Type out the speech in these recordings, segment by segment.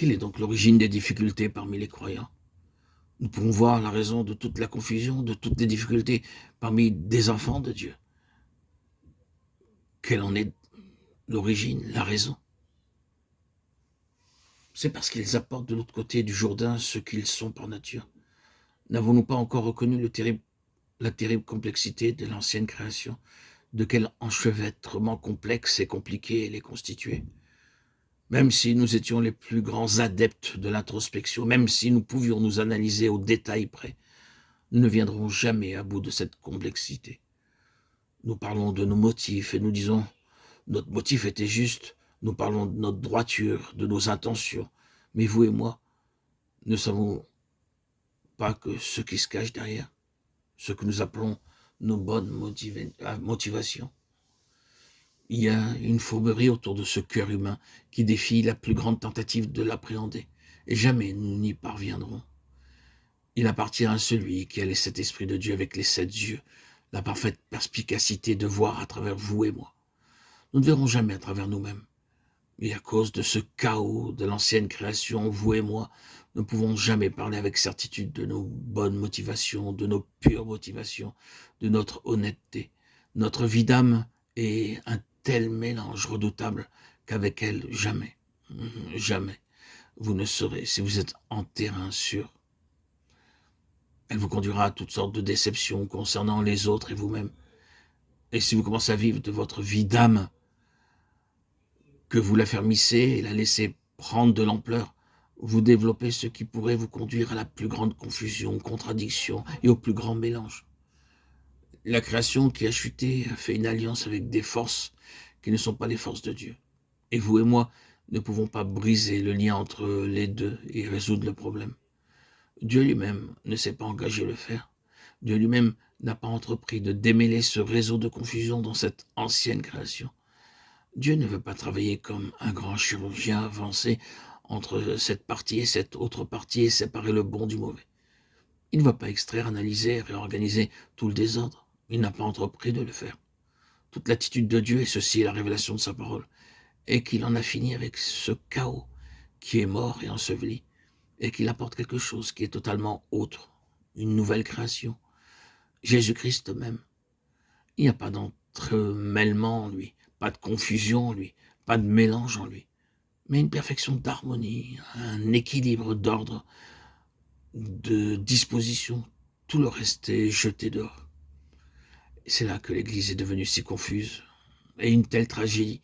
Quelle est donc l'origine des difficultés parmi les croyants? Nous pouvons voir la raison de toute la confusion, de toutes les difficultés parmi des enfants de Dieu. Quelle en est l'origine, la raison? C'est parce qu'ils apportent de l'autre côté du Jourdain ce qu'ils sont par nature. N'avons-nous pas encore reconnu la terrible complexité de l'ancienne création? De quel enchevêtrement complexe et compliqué elle est constituée? Même si nous étions les plus grands adeptes de l'introspection, même si nous pouvions nous analyser au détail près, nous ne viendrons jamais à bout de cette complexité. Nous parlons de nos motifs et nous disons notre motif était juste. Nous parlons de notre droiture, de nos intentions. Mais vous et moi, ne savons pas que ce qui se cache derrière, ce que nous appelons nos bonnes motivations. Il y a une fourberie autour de ce cœur humain qui défie la plus grande tentative de l'appréhender. Et jamais nous n'y parviendrons. Il appartient à celui qui a les 7 esprits de Dieu avec les 7 yeux, la parfaite perspicacité de voir à travers vous et moi. Nous ne verrons jamais à travers nous-mêmes. Et à cause de ce chaos de l'ancienne création, vous et moi ne pouvons jamais parler avec certitude de nos bonnes motivations, de nos pures motivations, de notre honnêteté. Notre vie d'âme est un tel mélange redoutable qu'avec elle, jamais, jamais, vous ne saurez si vous êtes en terrain sûr. Elle vous conduira à toutes sortes de déceptions concernant les autres et vous-même. Et si vous commencez à vivre de votre vie d'âme, que vous l'affermissez et la laissez prendre de l'ampleur, vous développez ce qui pourrait vous conduire à la plus grande confusion, contradiction et au plus grand mélange. La création qui a chuté a fait une alliance avec des forces qui ne sont pas les forces de Dieu. Et vous et moi ne pouvons pas briser le lien entre les deux et résoudre le problème. Dieu lui-même ne s'est pas engagé à le faire. Dieu lui-même n'a pas entrepris de démêler ce réseau de confusion dans cette ancienne création. Dieu ne veut pas travailler comme un grand chirurgien avancé entre cette partie et cette autre partie et séparer le bon du mauvais. Il ne va pas extraire, analyser, réorganiser tout le désordre. Il n'a pas entrepris de le faire. Toute l'attitude de Dieu, et ceci est la révélation de sa parole, est qu'il en a fini avec ce chaos qui est mort et enseveli, et qu'il apporte quelque chose qui est totalement autre, une nouvelle création. Jésus-Christ même. Il n'y a pas d'entremêlement en lui, pas de confusion en lui, pas de mélange en lui, mais une perfection d'harmonie, un équilibre d'ordre, de disposition. Tout le reste est jeté dehors. Et c'est là que l'Église est devenue si confuse, et une telle tragédie,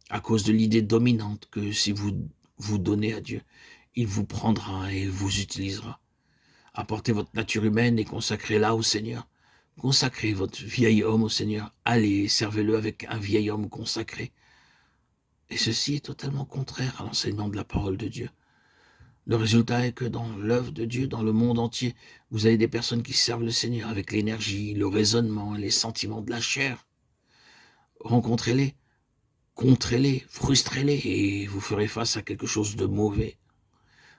à cause de l'idée dominante que si vous vous donnez à Dieu, il vous prendra et vous utilisera. Apportez votre nature humaine et consacrez-la au Seigneur. Consacrez votre vieil homme au Seigneur. Allez, servez-le avec un vieil homme consacré. Et ceci est totalement contraire à l'enseignement de la parole de Dieu. Le résultat est que dans l'œuvre de Dieu, dans le monde entier, vous avez des personnes qui servent le Seigneur avec l'énergie, le raisonnement et les sentiments de la chair. Rencontrez-les, contrez-les, frustrez-les et vous ferez face à quelque chose de mauvais.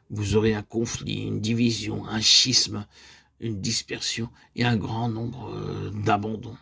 Vous aurez un conflit, une division, un schisme, une dispersion et un grand nombre d'abandons.